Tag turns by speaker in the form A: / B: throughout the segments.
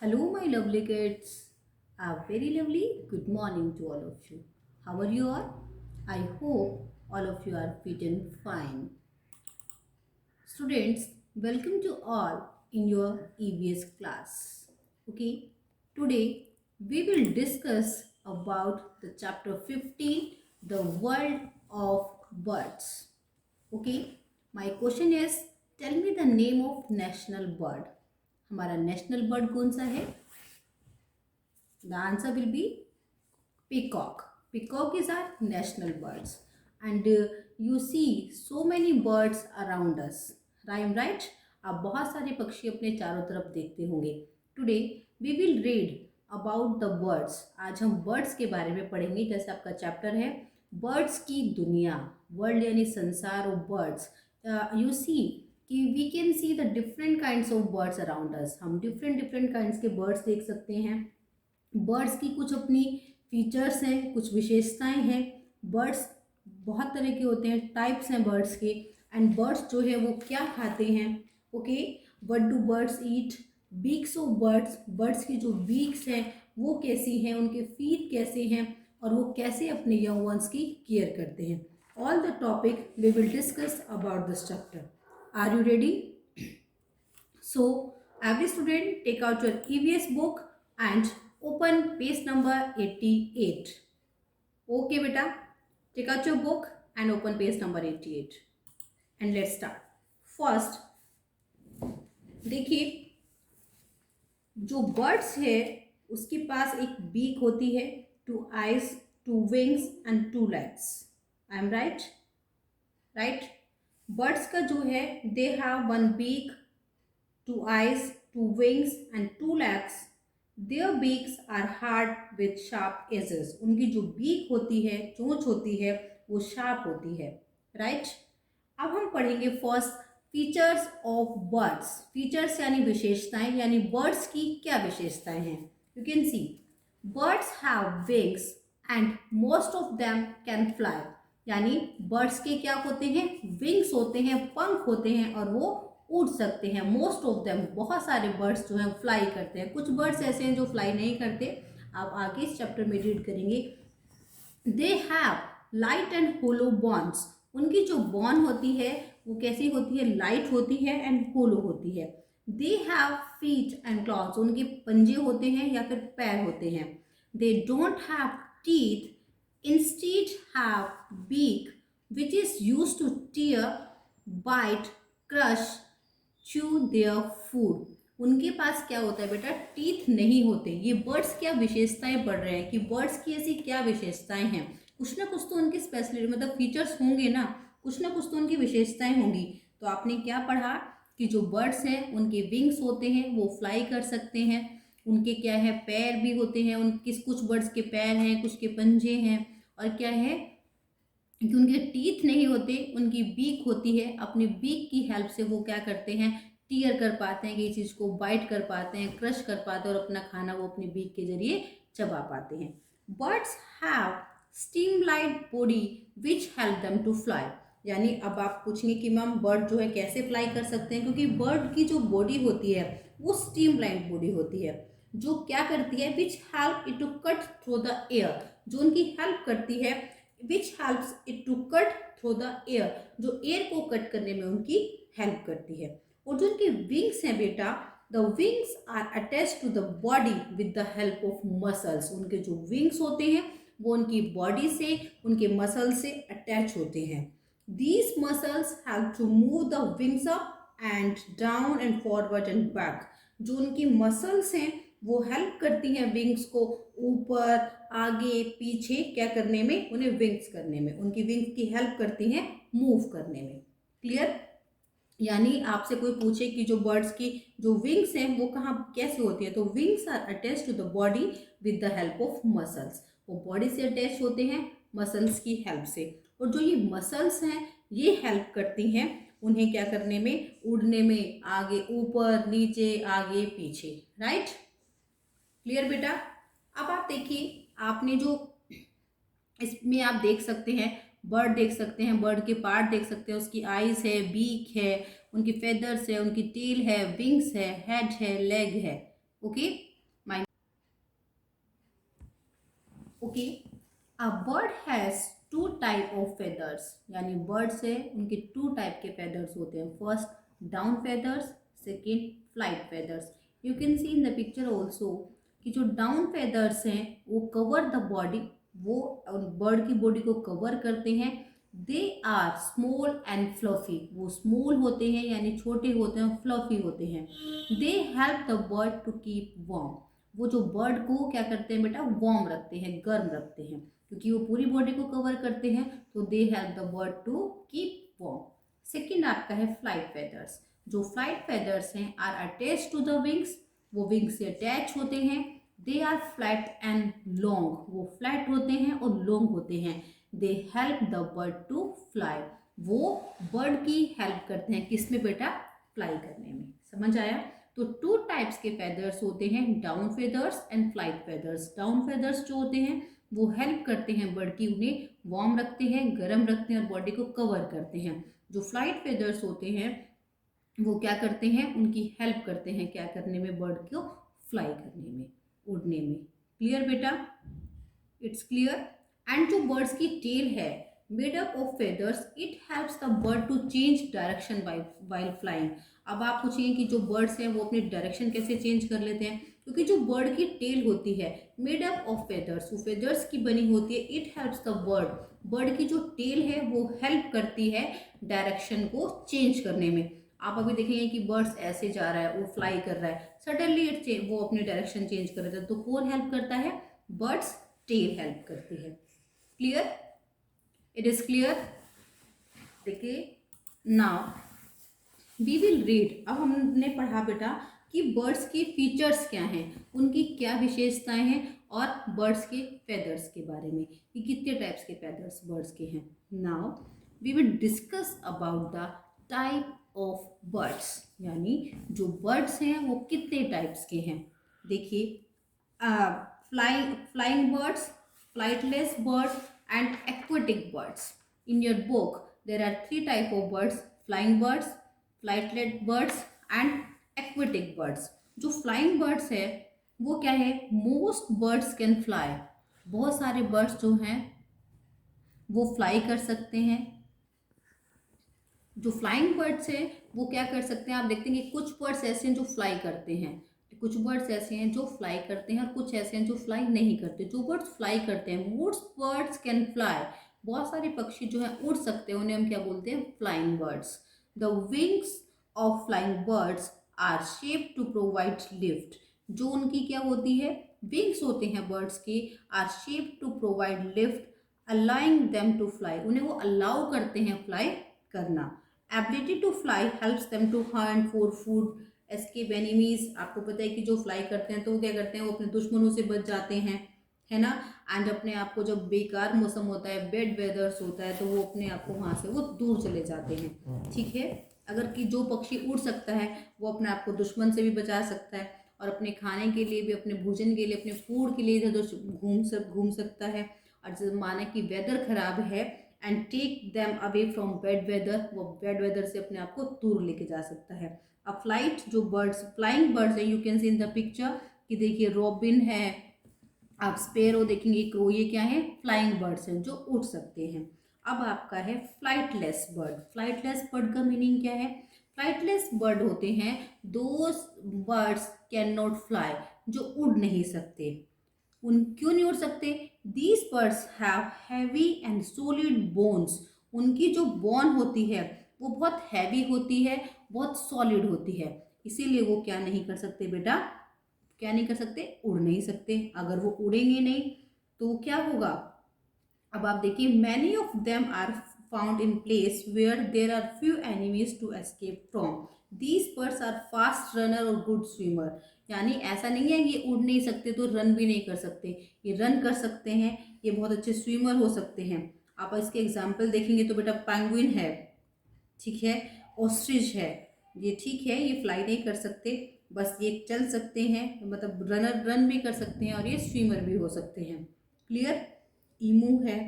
A: Hello, my lovely kids. A very lovely good morning to all of you. How are you all? I hope all of you are fit and fine. Students, welcome to all in your EVS class. Okay, today we will discuss about the chapter 15, the world of birds. Okay, my question is, tell me the name of national bird. हमारा national bird कौन सा है? The answer will be peacock. Peacock is our national birds. And you see so many birds around us. Rhyme right? आप बहुत सारे पक्षी अपने चारों तरफ देखते होंगे. Today we will read about the birds. आज हम birds के बारे में पढ़ेंगे. जैसे आपका चैप्टर है birds की दुनिया. वर्ल्ड यानी संसार of birds. You see कि we can see the different kinds of birds around us. हम different kinds के birds देख सकते हैं. बर्ड्स की कुछ अपनी फीचर्स हैं, कुछ विशेषताएं हैं. बर्ड्स बहुत तरह के होते हैं, टाइप्स हैं बर्ड्स के. एंड बर्ड्स जो है वो क्या खाते हैं. Okay, what do birds eat. Beaks of birds, birds की जो बीक्स हैं वो कैसी हैं, उनके फीट कैसे हैं और वो कैसे अपने यंग वंस की केयर करते हैं. All the topic we will discuss about this chapter. Are you ready? So, every student take out your EVS book and open page number 88. Okay, beta. Take out your book and open page number 88. And let's start. First, देखिए जो birds है उसके पास एक beak होती है, two eyes, two wings and two legs. I am right? Right. Birds का जो है they have one beak, two eyes, two wings and two legs. Their beaks are hard with sharp edges. उनकी जो beak होती है, चोंच होती है, वो शार्प होती है. राइट. अब हम पढ़ेंगे first features of birds. Features यानी विशेषताएं, यानी बर्ड्स की क्या विशेषताएं हैं. You can C birds have wings and most of them can fly. यानी बर्ड्स के क्या होते हैं, विंग्स होते हैं, पंख होते हैं और वो उड़ सकते हैं. मोस्ट ऑफ देम, बहुत सारे बर्ड्स जो हैं फ्लाई करते हैं. कुछ बर्ड्स ऐसे हैं जो फ्लाई नहीं करते. आप आगे इस चैप्टर में रीड करेंगे. They have light and hollow bones. उनकी जो बोन होती है वो कैसी होती है, लाइट होती है एंड होलो होती है. They have feet and claws. उनके पंजे होते हैं या फिर पैर होते हैं. They don't have teeth, instead have beak which is use to tear, bite, crush, chew their food. उनके पास क्या होता है बेटा, टीथ नहीं होते. ये बर्ड्स क्या विशेषताएं पढ़ रहे हैं कि बर्ड्स की ऐसी क्या विशेषताएं हैं. कुछ ना कुछ तो उनकी स्पेशलिटी मतलब फीचर्स होंगे ना, कुछ ना कुछ तो उनकी विशेषताएं होंगी. तो आपने क्या पढ़ा कि जो बर्ड्स हैं उनके विंग्स होते हैं, वो फ्लाई कर सकते हैं. उनके क्या है, पैर भी होते हैं. उनके कुछ बर्ड्स के पैर हैं, कुछ के पंजे हैं. और क्या है कि उनके टीथ नहीं होते, उनकी बीक होती है. अपनी बीक की हेल्प से वो क्या करते हैं, टीयर कर पाते हैं, किसी चीज़ को बाइट कर पाते हैं, क्रश कर पाते हैं और अपना खाना वो अपनी बीक के जरिए चबा पाते हैं. Birds have streamlined body which help them to fly. यानी अब आप पूछेंगे कि मैम बर्ड जो है कैसे फ्लाई कर सकते हैं, क्योंकि बर्ड की जो बॉडी होती है वो स्ट्रीमलाइन्ड बॉडी होती है जो क्या करती है, which help it to cut through the air. जो उनकी हेल्प करती है, which helps it to cut through the air. जो एयर को कट करने में उनकी हेल्प करती है. और जो उनके विंग्स हैं बेटा, the wings are attach to the body with the help of muscles. उनके जो विंग्स होते हैं वो उनकी बॉडी से, उनके मसल से अटैच होते हैं. These muscles help to move the wings up and down and forward and back. जो उनकी मसल्स हैं वो हेल्प करती हैं विंग्स को ऊपर, आगे, पीछे क्या करने में, उन्हें विंग्स करने में. उनकी विंग्स की हेल्प करती हैं मूव करने में. क्लियर? यानी आपसे कोई पूछे कि जो बर्ड्स की जो विंग्स हैं वो कहाँ कैसे होती है, तो wings are attach to the body with the help of muscles. वो बॉडी से अटैच होते हैं मसल्स की हेल्प से. और जो ये मसल्स हैं ये हेल्प करती हैं उन्हें क्या करने में, उड़ने में, आगे, ऊपर, नीचे, आगे, पीछे. राइट? क्लियर बेटा? अब आप देखिए, आपने जो इसमें आप देख सकते हैं, बर्ड देख सकते हैं, बर्ड के पार्ट देख सकते हैं. उसकी आईज है, बीक है, उनकी फेदर्स है, उनकी टेल है, विंग्स है, हेड है, लेग है. Okay, okay, a bird has two type of feathers, यानी बर्ड्स है उनके टू टाइप के फेदर्स होते हैं. First down feathers, second flight feathers. You can see in the picture also कि जो डाउन फेदर्स हैं वो कवर द बॉडी, वो बर्ड की बॉडी को कवर करते हैं. They are small and fluffy, वो स्मॉल होते हैं यानी छोटे होते हैं, फ्लफी होते हैं. They help the bird to keep warm, वो जो बर्ड को क्या करते हैं बेटा, वार्म रखते हैं, गर्म रखते हैं, क्योंकि वो पूरी बॉडी को कवर करते हैं. तो they help the bird to keep warm. Second आपका है फ्लाइट फेदर्स. जो फ्लाइट फेदर्स हैं are attach to the wings, वो विंग्स से अटैच होते हैं. They are flat and long, वो फ्लैट होते हैं और लॉन्ग होते हैं. They help the bird to fly, वो बर्ड की हेल्प करते हैं किसमें बेटा, फ्लाई करने में. समझ आया. तो टू टाइप्स के फेदर्स होते हैं, down feathers and flight feathers. Down feathers जो होते हैं वो हेल्प करते हैं बर्ड की, उन्हें वार्म रखते हैं, गर्म रखते हैं और बॉडी को कवर करते हैं. जो फ्लाइट फेदर्स होते हैं वो क्या करते हैं, उनकी हेल्प करते हैं क्या करने में, बर्ड को फ्लाई करने में, उड़ने में. क्लियर बेटा, इट्स क्लियर. एंड जो बर्ड्स की टेल है made up of feathers, it helps the bird to change direction while flying. अब आप पूछिए कि जो बर्ड्स हैं वो अपनी डायरेक्शन कैसे चेंज कर लेते हैं, क्योंकि जो बर्ड की टेल होती है मेड अप ऑफ फेदर्स, वो फेदर्स की बनी होती है. It helps the bird, bird की जो टेल है वो हेल्प करती है डायरेक्शन को चेंज करने में. आप अभी देखेंगे कि बर्ड्स ऐसे जा रहा है, वो फ्लाई कर रहा है, सडनली वो अपनी डायरेक्शन चेंज कर रहा है, तो कौन हेल्प करता है, बर्ड्स टेल हेल्प करती है. Clear, it is clear. देखिए नाउ वी विल रीड. अब हमने पढ़ा बेटा कि बर्ड्स के फीचर्स क्या हैं, उनकी क्या विशेषताएं हैं, और बर्ड्स के फेदर्स के बारे में कि कितने टाइप्स के फेदर्स बर्ड्स के हैं. Now we will discuss about the type of birds, यानी जो बर्ड्स हैं वो कितने टाइप्स के हैं. देखिए flying birds, flightless birds and aquatic birds. In your book there are three type of birds: flying birds, flightless birds and aquatic birds. जो flying birds है वो क्या है, most birds can fly, बहुत सारे birds जो हैं वो fly कर सकते हैं. जो फ्लाइंग बर्ड्स हैं वो क्या कर सकते हैं, आप देखते हैं कि कुछ बर्ड्स ऐसे हैं जो फ्लाई करते हैं, कुछ बर्ड्स ऐसे हैं जो फ्लाई करते हैं और कुछ ऐसे हैं जो फ्लाई नहीं करते. जो बर्ड्स फ्लाई करते हैं, मोस्ट बर्ड्स कैन फ्लाई, बहुत सारे पक्षी जो हैं उड़ सकते हैं, उन्हें हम क्या बोलते हैं, flying birds. The wings of flying birds are shape to provide lift, जो उनकी क्या होती है, विंग्स होते हैं बर्ड्स के, are shape to provide lift allowing them to fly, उन्हें वो अलाउ करते हैं फ्लाई करना. Ability to fly helps them to hunt for food, escape enemies. आपको पता है कि जो फ्लाई करते हैं तो वो क्या करते हैं, वो अपने दुश्मनों से बच जाते हैं, है ना. एंड अपने आप को जब बेकार मौसम होता है, बेड वेदर्स होता है, तो वो अपने आप को वहाँ से वो दूर चले जाते हैं. ठीक है, अगर कि जो पक्षी उड़ सकता है वो अपने आप को दुश्मन से भी बचा सकता है और अपने खाने के लिए भी, अपने भोजन के लिए, अपने फूड के लिए इधर उधर घूम सकता है. और जब माने कि वेदर खराब है and take them away from bad weather, वो बैड वेदर से अपने आप को दूर लेके जा सकता है. अब फ्लाइट जो बर्ड्स, फ्लाइंग बर्ड्स है, you can see in the picture कि देखिए रॉबिन है, आप स्पेरो देखेंगे, क्रो, ये क्या है, फ्लाइंग बर्ड्स हैं जो उड़ सकते हैं. अब आपका है फ्लाइटलेस बर्ड. फ्लाइटलेस बर्ड का मीनिंग क्या है, फ्लाइटलेस बर्ड होते हैं those birds can not fly, जो उड़ नहीं सकते. उन क्यों नहीं उड़ सकते, these birds have heavy and solid bones, उनकी जो बोन होती है वो बहुत हैवी होती है, बहुत सॉलिड होती है, इसीलिए वो क्या नहीं कर सकते बेटा, क्या नहीं कर सकते, उड़ नहीं सकते. अगर वो उड़ेंगे नहीं तो क्या होगा. अब आप देखिए, many of them are found in place where there are few enemies to escape from. These birds are fast runner और गुड स्विमर, यानी ऐसा नहीं है ये उड़ नहीं सकते तो रन भी नहीं कर सकते, ये रन कर सकते हैं, ये बहुत अच्छे स्विमर हो सकते हैं. आप इसके एग्जाम्पल देखेंगे तो बेटा पेंगुइन है, ठीक है, ऑस्ट्रिच है, ये ठीक है, ये फ्लाई नहीं कर सकते, बस ये चल सकते हैं, मतलब रन भी कर सकते हैं और ये स्विमर भी हो सकते हैं. क्लियर. ईमू है.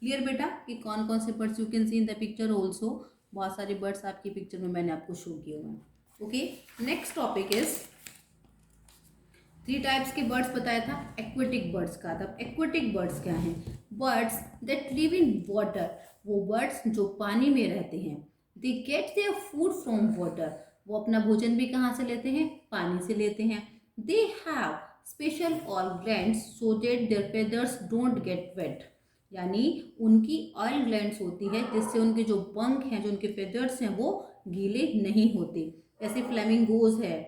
A: क्लियर बेटा कि कौन कौन से birds you can see in the picture also, बहुत सारे बर्ड्स आपकी पिक्चर में मैंने आपको शो किए हुए हैं. Okay, next topic is three types के बर्ड्स बताया था, एक्वेटिक बर्ड्स का था। एक्वेटिक बर्ड्स क्या हैं? Birds that live in water, वो बर्ड्स जो पानी में रहते हैं। They get their food from water, वो अपना भोजन भी कहाँ से लेते हैं? पानी से लेते हैं। They have special oil glands so that their feathers don't get wet, यानी उनकी ऑयल ग्लैंड्स होती है जिससे उनके जो पंख हैं, जो उनके फेदर्स हैं, वो गीले नहीं होते। जैसे फ्लेमिंगोज है,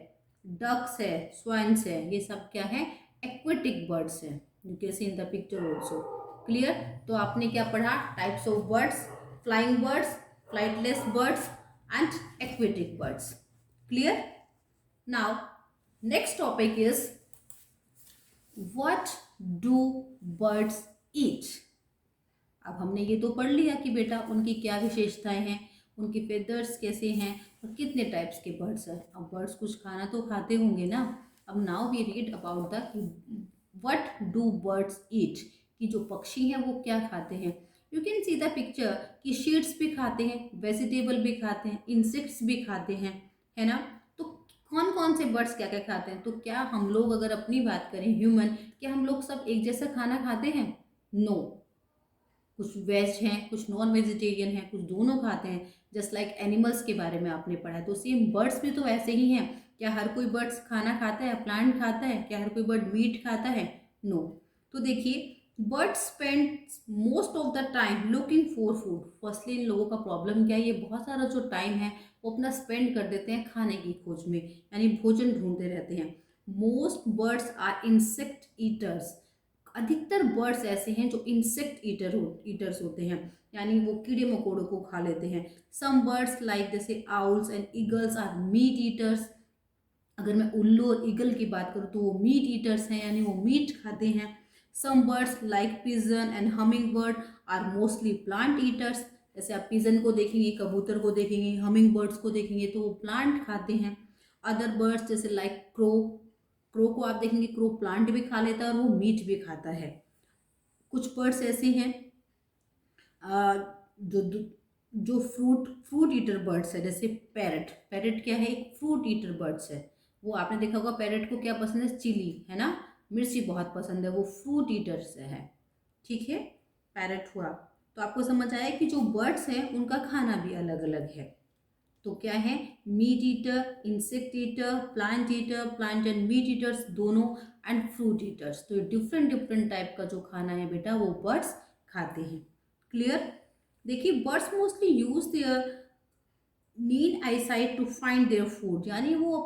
A: डक्स है, स्वाइन्स है, ये सब क्या है? एक्वेटिक बर्ड्स हैं। You can see in the picture also. Clear? तो आपने क्या पढ़ा? Types of birds, flying birds, flightless birds and aquatic birds. Clear? Now next topic is what do birds eat. अब हमने ये तो पढ़ लिया कि बेटा उनकी क्या विशेषताएं हैं, उनकी फेदर्स कैसे हैं और कितने टाइप्स के बर्ड्स हैं। अब बर्ड्स कुछ खाना तो खाते होंगे ना। अब now we read about the what do birds eat, कि जो पक्षी हैं वो क्या खाते हैं। You can see the picture कि शीड्स भी खाते हैं, वेजिटेबल भी खाते हैं, इंसेक्ट्स भी खाते हैं, है ना। तो कौन कौन से बर्ड्स क्या क्या खाते हैं? तो क्या हम लोग अगर अपनी बात करें ह्यूमन, क्या हम लोग सब एक जैसा खाना खाते हैं? नो। कुछ वेज हैं, कुछ नॉन वेजिटेरियन हैं, कुछ दोनों खाते हैं। जस्ट लाइक एनिमल्स के बारे में आपने पढ़ा है, तो सेम बर्ड्स भी तो ऐसे ही हैं। क्या हर कोई बर्ड्स खाना खाता है, प्लांट खाता है? क्या हर कोई बर्ड मीट खाता है? नो। तो देखिए, birds spend most of the time looking for food. Firstly इन लोगों का प्रॉब्लम क्या है? ये बहुत सारा जो टाइम है वो अपना स्पेंड कर देते हैं खाने की खोज में, यानी भोजन ढूंढते रहते हैं। Most birds are insect eaters, अधिकतर बर्ड्स ऐसे हैं जो इंसेक्ट ईटर्स होते हैं, यानी वो कीड़े मकोड़ों को खा लेते हैं। सम बर्ड्स लाइक जैसे owls and eagles are meat eaters. अगर मैं उल्लू और ईगल की बात करूँ तो वो मीट ईटर्स हैं, यानी वो मीट खाते हैं। Some birds like pigeon and humming bird are mostly plant eaters. जैसे आप पिजन को देखेंगे, कबूतर को देखेंगे, हमिंग बर्ड्स को देखेंगे तो वो प्लांट खाते हैं। अदर बर्ड्स जैसे लाइक क्रो, क्रो को आप देखेंगे, क्रो प्लांट भी खा लेता है और वो मीट भी खाता है। कुछ बर्ड्स ऐसे हैं जो जो फ्रूट फ्रूट ईटर बर्ड्स है, जैसे पैरट। पैरट क्या है? एक फ्रूट ईटर बर्ड्स है। वो आपने देखा होगा, पैरट को क्या पसंद है? चिली, है ना, मिर्ची बहुत पसंद है, वो फ्रूट ईटर से है। ठीक है, पैरट हुआ। तो आपको समझ आया कि जो बर्ड्स हैं उनका खाना भी अलग अलग है। तो क्या है? Meat eater, insect eater, plant and meat eaters दोनों, एंड फ्रूट ईटर्स। तो डिफरेंट डिफरेंट टाइप का जो खाना है बेटा वो बर्ड्स खाते हैं। क्लियर? देखिए, birds mostly use their need eyesight to find their food, यानी वो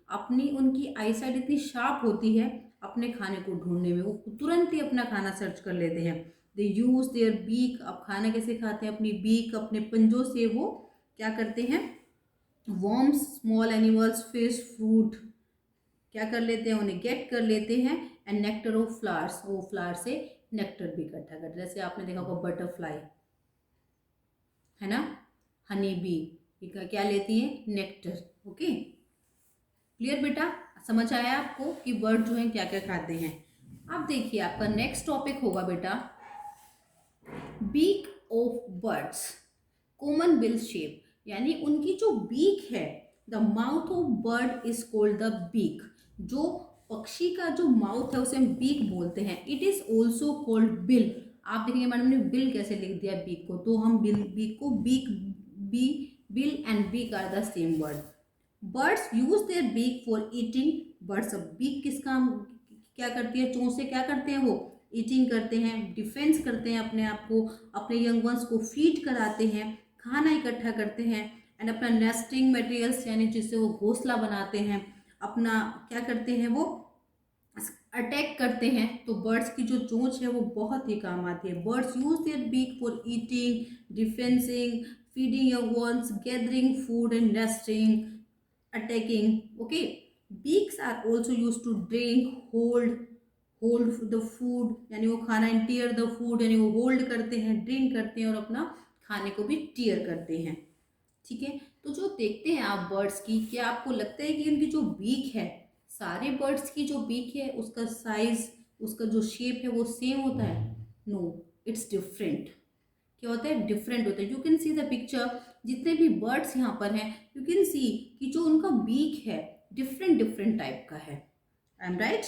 A: अपनी उनकी आईसाइट इतनी शार्प होती है अपने खाने को ढूंढने में, वो तुरंत ही अपना खाना सर्च कर लेते हैं। They use their beak. अब खाना कैसे खाते हैं? अपनी बीक, अपने पंजों से वो क्या करते हैं? Worms, small animals, fish, fruit क्या कर लेते हैं? उन्हें गेट कर लेते हैं। एंड नेक्टर ऑफ फ्लावर्स, वो फ्लावर से नेक्टर भी इकट्ठा करते हैं। जैसे आपने देखा होगा बटरफ्लाई, है ना, हनी बी, ये क्या लेती है? नेक्टर। ओके, क्लियर बेटा? समझ आया आपको कि बर्ड जो है क्या क्या खाते हैं। अब देखिए, आपका नेक्स्ट टॉपिक होगा बेटा beak of birds, common bill shape, यानी उनकी जो बीक है। The mouth of bird is called the beak. जो पक्षी का जो माउथ है उसे हम बीक बोलते हैं। It is also called bill. आप देखेंगे मैडम ने बिल कैसे लिख दिया बीक को, तो हम बीक को beak, B, bill and beak are the same word. Birds use their beak for eating. Birds beak किस काम क्या करती है? चोंच से क्या करते हैं? वो ईटिंग करते हैं, डिफेंस करते हैं अपने आप को, अपने यंग वंस को फीड कराते हैं, खाना इकट्ठा करते हैं, एंड अपना नेस्टिंग मटेरियल्स, यानी जिससे वो घोंसला बनाते हैं, अपना क्या करते हैं? वो अटैक करते हैं। तो बर्ड्स की जो चोंच है वो बहुत ही काम आती है। Birds use their beak for eating, defensing, feeding young ones, gathering food and nesting, attacking. Okay, beaks are also used to drink, hold the food, यानी वो खाना, टीयर द फूड, यानी वो होल्ड करते हैं, ड्रिंक करते हैं और अपना खाने को भी टीयर करते हैं। ठीक है, तो जो देखते हैं आप बर्ड्स की, क्या आपको लगता है कि उनकी जो बीक है, सारे बर्ड्स की जो बीक है उसका साइज, उसका जो शेप है वो सेम होता है? No, it's different. क्या होता है? डिफरेंट होता है। You can see the picture, जितने भी बर्ड्स यहाँ पर हैं, यू कैन सी कि जो उनका बीक है डिफरेंट डिफरेंट टाइप का है। I am right?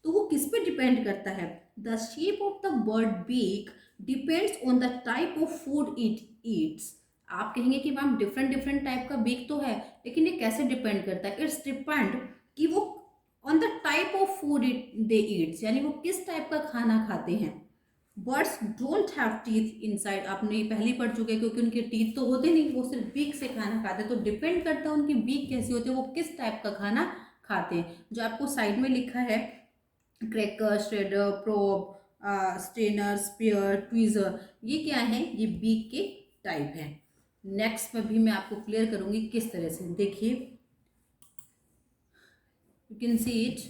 A: तो वो किस पे डिपेंड करता है? The shape of the bird beak depends on the type of food it eats. आप कहेंगे कि मैम डिफरेंट डिफरेंट टाइप का बीक तो है, लेकिन ये कैसे डिपेंड करता है? इट्स डिपेंड कि वो on the type of food it they Yeats, यानी वो किस टाइप का खाना खाते हैं। Birds don't have teeth inside, आपने ये पहले ही पढ़ चुके हैं, क्योंकि उनके टीथ तो होते नहीं, वो सिर्फ बीक से खाना खाते हैं। तो डिपेंड करता है उनकी बीक कैसी होती है, वो किस टाइप का खाना खाते हैं। जो आपको साइड में लिखा है, cracker, shredder, probe, strainer, spear, tweezer, ये क्या है? ये बीक के टाइप है। नेक्स्ट में भी मैं आपको क्लियर करूंगी किस तरह से। देखिए, यू कैन सी इट।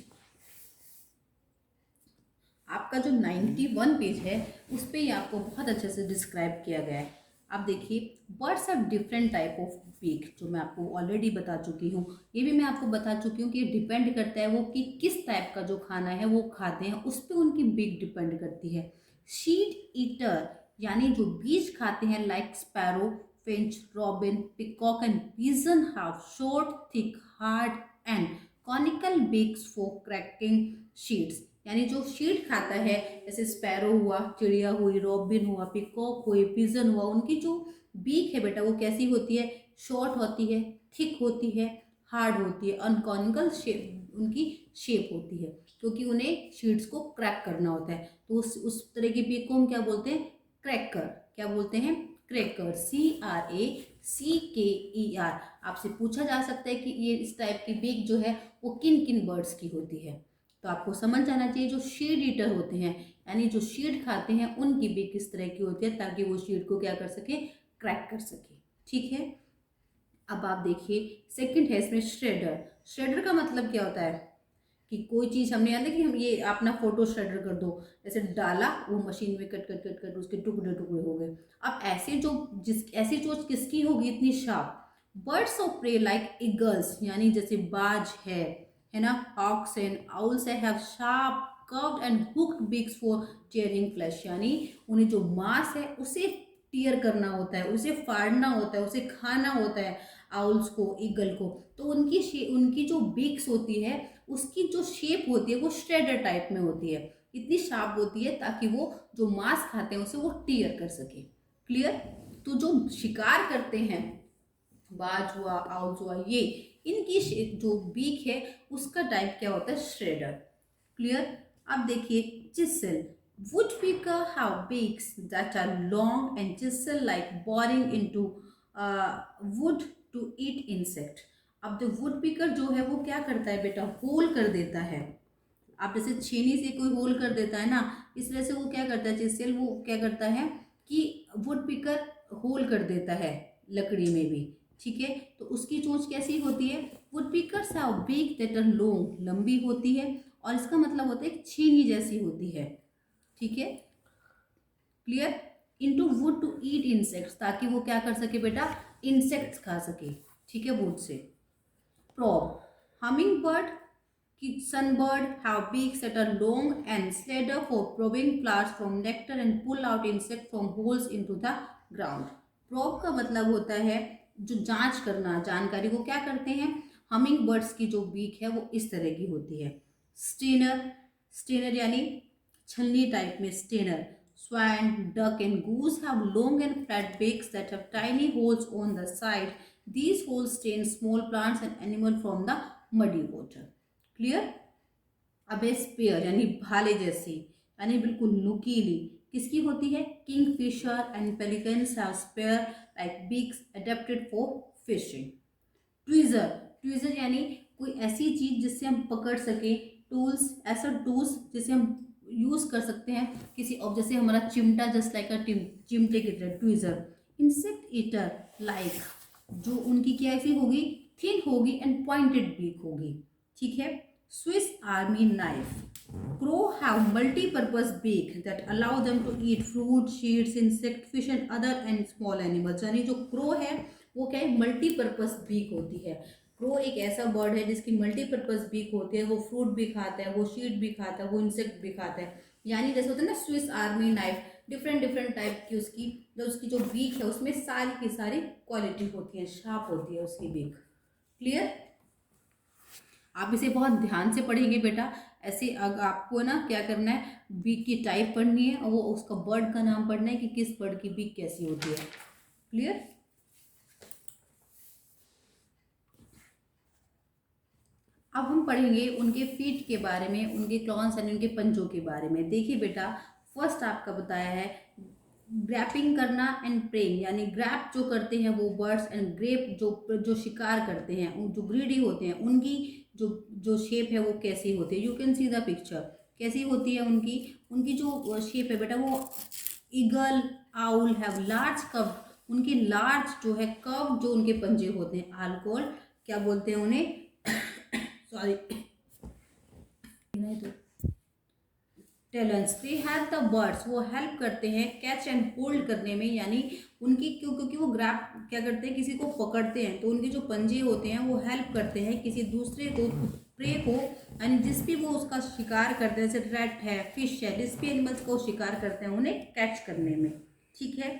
A: आपका जो 91 पेज है उस पर ये आपको बहुत अच्छे से डिस्क्राइब किया गया है। आप देखिए, birds have different type of beak, जो मैं आपको ऑलरेडी बता चुकी हूँ। ये भी मैं आपको बता चुकी हूँ कि ये डिपेंड करता है वो कि किस टाइप का जो खाना है वो खाते हैं, उस पर उनकी बीक डिपेंड करती है। सीड ईटर यानी जो बीज खाते हैं, like sparrow, Finch, robin, peacock and pigeon have short, thick, hard and conical beaks for cracking sheets. यानी जो शीट खाता है, जैसे स्पैरो हुआ, चिड़िया हुई, रॉबिन हुआ, पिकॉक हुई, पिजन हुआ, उनकी जो बीक है बेटा वो कैसी होती है? शॉर्ट होती है, थिक होती है, हार्ड होती है, अनकॉनिकल शेप उनकी शेप होती है, क्योंकि उन्हें शीट्स को क्रैक करना होता है। तो उस तरह की बीक को हम क्या बोलते हैं? क्रैकर। क्या बोलते हैं? क्रैकर। CRACKER। आपसे पूछा जा सकता है कि ये इस टाइप की बीक जो है वो किन किन बर्ड्स की होती है। तो आपको समझ जाना चाहिए जो शीड ईटर होते हैं, यानी जो शीड खाते हैं, उनकी बीक किस तरह की होती है, ताकि वो शीड को क्या कर सके? क्रैक कर सके। ठीक है। अब आप देखिए, सेकंड है इसमें श्रेडर। श्रेडर का मतलब क्या होता है? कि कोई चीज़ हमने याद है कि हम ये अपना फोटो श्रेडर कर दो, जैसे डाला, वो मशीन में कट कट कट कट उसके टुकड़े टुकड़े हो गए। अब ऐसी चोंच किसकी होगी इतनी sharp? Birds of prey like eagles, यानी जैसे बाज है ना, hawks and owls have sharp curved and hooked beaks for tearing flesh, यानी उन्हें जो मांस है उसे टीयर करना होता है, उसे फाड़ना होता है, उसे खाना होता है, आउल्स को, ईगल को। तो उनकी जो बीक्स होती है, उसकी जो शेप होती है वो श्रेडर टाइप में होती है, इतनी शार्प होती है ताकि वो जो मांस खाते हैं उसे वो टीयर कर सके। क्लियर? तो जो शिकार करते हैं, बाज हुआ, आउल्स हुआ, ये इनकी जो बीक है उसका टाइप क्या होता है? श्रेडर। क्लियर? अब देखिए, चिसल। Woodpecker have beaks that are long and chisel-like, boring into wood to eat insect. अब जो वुडपीकर जो है वो क्या करता है बेटा? होल कर देता है। आप जैसे छेनी से कोई होल कर देता है ना, इस तरह से वो क्या करता है? चिसेल वो क्या करता है कि वुडपीकर होल कर देता है लकड़ी में भी। ठीक है, तो उसकी चोंच कैसी होती है? Woodpeckers have beak that are long, लंबी होती है, और इसका मतलब होता है छेनी जैसी होती है। ठीक है, clear? Into wood to eat insects, ताकि वो क्या कर सके बेटा? इंसेक्ट्स खा सके। ठीक है, वुड से। प्रोब। हमिंग बर्ड की sunbird have beaks that are long and slender for probing flowers from nectar and pull out insect from holes into the ground. Probe का मतलब होता है जो जांच करना, जानकारी को क्या करते हैं? हमिंग बर्ड्स की जो बीक है वो इस तरह की होती है। स्टेनर, स्टेनर यानी छलनी टाइप में Steiner. Swan, duck and goose have long and flat beaks that have tiny holes on the side. These holes stain small plants and animals from the muddy water. Clear? अब spear यानी भाले जैसी, यानी बिल्कुल नुकीली, किसकी होती है? Kingfisher and pelicans have spear like beaks adapted for fishing. Tweezer, tweezer यानी कोई ऐसी चीज जिससे हम पकड़ सके, टूल्स, ऐसा टूल्स जिसे हम यूज कर सकते हैं किसी ऑब्जेक्ट, जैसे हमारा चिमटा, जस्ट लाइक अ चिमटे की तरह ट्वीजर। इंसेक्ट ईटर लाइक, जो उनकी क्या ऐसी होगी? थिन होगी एंड पॉइंटेड बीक होगी। ठीक है। Swiss army knife. Crow have multi-purpose beak that allow them to eat fruit, seeds, insect, fish and other and small animals. यानी जो क्रो है वो क्या है? मल्टीपर्पज बीक होती है। क्रो एक ऐसा बर्ड है जिसकी मल्टीपर्पज बीक होती है, वो फ्रूट भी खाता है, वो शीड भी खाता है, वो इंसेक्ट भी खाता है। यानी जैसे होता है ना Swiss army knife, different different type की उसकी जो बीक है उसमें सारी की सारी क्वालिटी होती है, शार्प होती है उसकी बीक। क्लियर? आप इसे बहुत ध्यान से पढ़ेंगे बेटा। ऐसे आपको ना क्या करना है, बीक की टाइप पढ़नी है और वो उसका बर्ड का नाम पढ़ना है कि किस बर्ड की बीक कैसी होती है। क्लियर। अब हम पढ़ेंगे उनके फीट के बारे में, उनके क्लॉन्स यानी उनके पंजों के बारे में। देखिए बेटा, फर्स्ट आपका बताया है ग्रैपिंग करना एंड प्रेइंग, यानी ग्रैप जो करते हैं वो बर्ड्स, एंड ग्रेप जो जो शिकार करते हैं, जो ग्रीडी होते हैं, उनकी जो जो शेप है वो कैसी होती है। You can see the picture, कैसी होती है उनकी उनकी जो शेप है बेटा, वो ईगल आउल हैव लार्ज कव, उनके लार्ज जो है कव जो उनके पंजे होते हैं, आल्कोल क्या बोलते हैं उन्हें, sorry talons. They have the birds, वो हेल्प करते हैं कैच एंड होल्ड करने में, यानी उनकी क्योंकि वो ग्रैप क्या करते हैं, किसी को पकड़ते हैं, तो उनके जो पंजे होते हैं वो हेल्प करते हैं किसी दूसरे को, प्रे को, यानी जिस भी वो उसका शिकार करते हैं, जैसे रैट है, फिश है, जिस भी एनिमल्स को शिकार करते हैं उन्हें कैच करने में। ठीक है।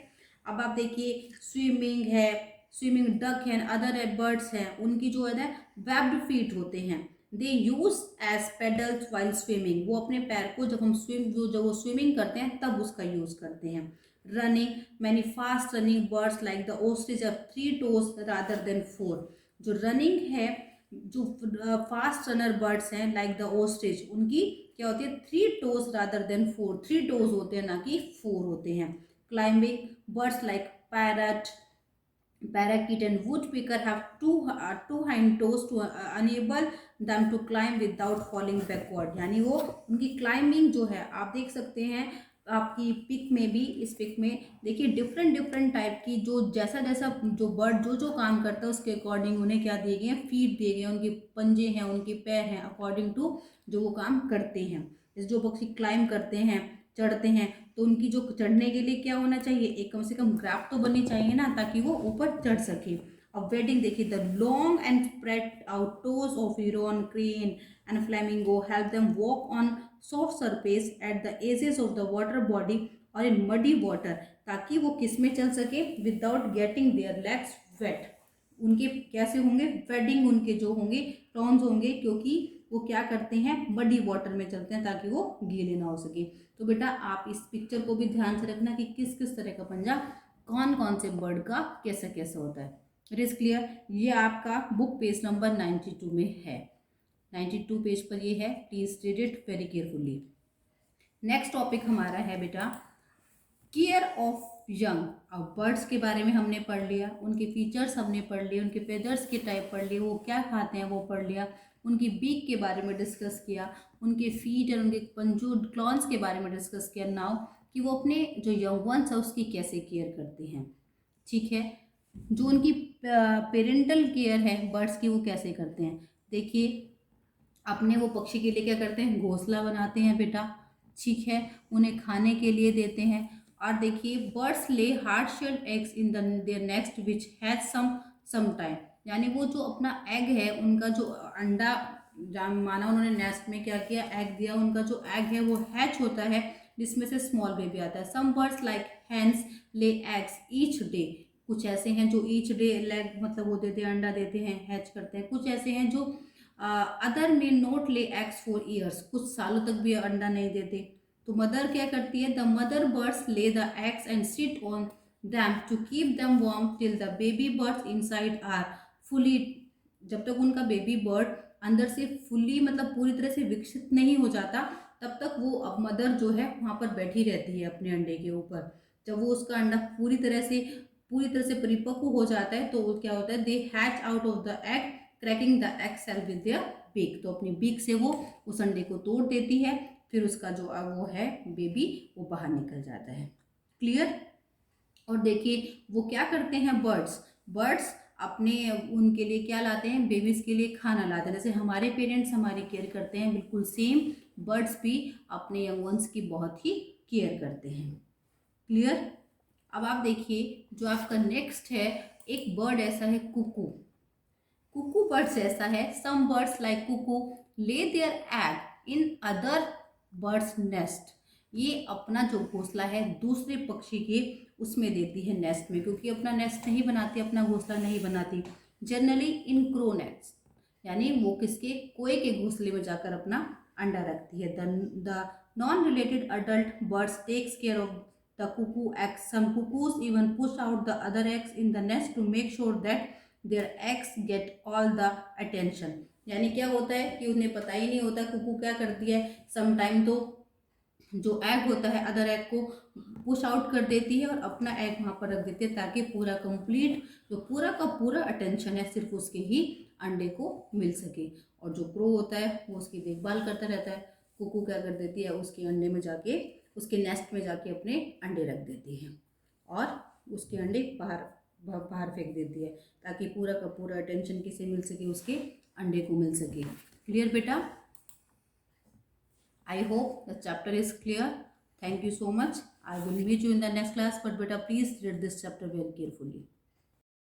A: अब आप देखिए स्विमिंग है, स्विमिंग डक है, अदर बर्ड्स हैं, उनकी जो है ना वेब्ड फीट होते हैं। They use as paddles while swimming, वो अपने पैर को जब हम जब वो स्विमिंग करते हैं तब उसका यूज करते हैं। Running, many fast running birds like the ostrich of 3 toes rather than 4, जो रनिंग है, जो फास्ट रनर बर्ड्स हैं लाइक द ओस्ट्रिच, उनकी क्या होती है 3 toes रादर देन 4, 3 toes होते हैं ना कि 4 होते हैं। Climbing, birds like parrot, parakeet and woodpecker have two hind toes to enable them to climb without falling backward, यानी वो उनकी क्लाइंबिंग जो है, आप देख सकते हैं आपकी पिक में भी, इस पिक में देखिए डिफरेंट डिफरेंट टाइप की जो जैसा जैसा जो बर्ड जो काम करता है उसके अकॉर्डिंग उन्हें क्या दिए गए हैं, फीट दिए गए हैं, उनके पंजे हैं, उनके पैर हैं, अकॉर्डिंग टू जो वो काम करते हैं। जो पक्षी क्लाइंब करते हैं, चढ़ते हैं, तो उनकी जो चढ़ने के लिए क्या होना चाहिए, एक कम से कम ग्रैप तो बननी चाहिए ना, ताकि वो ऊपर चढ़ सके। अब वेडिंग देखिए, the long and spread out toes of heron, crane and flamingo help them walk on soft surface at the edges of the water body और इन मडी वाटर, ताकि वो किस में चल सके, without getting their legs wet. उनके कैसे होंगे, वेडिंग उनके जो होंगे टॉन्स होंगे, क्योंकि वो क्या करते हैं, मडी वाटर में चलते हैं ताकि वो गीले ना हो सके। तो बेटा आप इस पिक्चर को भी ध्यान से रखना कि किस किस तरह का पंजा कौन कौन से बर्ड का कैसा कैसा होता है। It is clear. ये आपका बुक पेज नंबर 92 में है, 92 पेज पर ये है, please read it very carefully. Next topic हमारा है बेटा केयर ऑफ यंग। अब बर्ड्स के बारे में हमने पढ़ लिया, उनके फीचर्स हमने पढ़ लिए, उनके फेदर्स के टाइप पढ़ लिए, वो क्या खाते हैं वो पढ़ लिया, उनकी बीक के बारे में डिस्कस किया, उनके फीट और उनके पंजू क्लॉन्स के बारे में डिस्कस किया। नाउ कि वो अपने जो यंग वंस है उसकी कैसे केयर करते हैं। ठीक है। जो उनकी पेरेंटल केयर है बर्ड्स की, वो कैसे करते हैं, देखिए अपने वो पक्षी के लिए क्या करते हैं, घोंसला बनाते हैं बेटा। ठीक है। उन्हें खाने के लिए देते हैं। और देखिए birds lay hard shelled eggs in their nest which has some time, यानी वो जो अपना एग है, उनका जो अंडा माना उन्होंने नेस्ट में क्या किया, एग दिया, उनका जो एग है वो हैच होता है, जिसमें से स्मॉल बेबी आता है। Some birds like hens lay eggs each day, कुछ ऐसे हैं जो ईच डे लेग मतलब वो देते हैं, अंडा देते हैं, हैच करते हैं। कुछ ऐसे हैं जो अदर में note lay eggs for years, कुछ सालों तक भी अंडा नहीं देते। तो मदर क्या करती है, the mother birds lay the eggs and sit on them to keep them warm till the baby birds inside are fully, जब तक उनका बेबी बर्ड अंदर से फुली मतलब पूरी तरह से विकसित नहीं हो जाता, तब तक वो अब मदर जो है वहाँ पर बैठी रहती है अपने अंडे के ऊपर। जब वो उसका अंडा पूरी तरह से परिपक्व हो जाता है, तो वो क्या होता है, they hatch out of the egg cracking the egg shell with their beak, तो अपनी बीक से वो उस अंडे को तोड़ देती है, फिर उसका जो वो है बेबी वो बाहर निकल जाता है। क्लियर। और देखिए वो क्या करते हैं बर्ड्स अपने उनके लिए क्या लाते हैं, बेबीज के लिए खाना लाते हैं। जैसे हमारे पेरेंट्स हमारी केयर करते हैं, बिल्कुल सेम बर्ड्स भी अपने यंग वंस की बहुत ही केयर करते हैं। क्लियर। अब आप देखिए जो आपका नेक्स्ट है, एक बर्ड ऐसा है कुकू। कुकू बर्ड्स ऐसा है, some birds like cuckoo lay their egg in other birds nest, ये अपना जो घोंसला है दूसरे पक्षी के उसमें देती है, नेस्ट में, क्योंकि अपना नेस्ट नहीं बनाती, अपना घोंसला नहीं बनाती। जनरली इन क्रो नेस्ट, यानी वो किसके, कोए के घोंसले में जाकर अपना अंडा रखती है। The non related adult birds takes care of the cuckoo eggs. Some cuckoos even push out the other eggs in the nest to make sure that their eggs get all the attention. यानी क्या होता है कि उन्हें पता ही नहीं होता कुकू क्या करती है। सम टाइम तो जो एग होता है अदर एग को पुश आउट कर देती है और अपना एग वहाँ पर रख देती है, ताकि पूरा कंप्लीट जो पूरा का पूरा अटेंशन है सिर्फ उसके ही अंडे को मिल सके। और जो क्रो होता है वो उसकी देखभाल करता रहता है। कुकू क्या कर देती है, उसके अंडे में जाके, उसके नेस्ट में जाके अपने अंडे रख देती है और उसके अंडे बाहर बाहर फेंक देती है, ताकि पूरा का पूरा अटेंशन किसे मिल सके, उसके अंडे को मिल सके। क्लियर बेटा? I hope the chapter is clear. Thank you so much. I will meet you in the next class, but beta please read this chapter very carefully.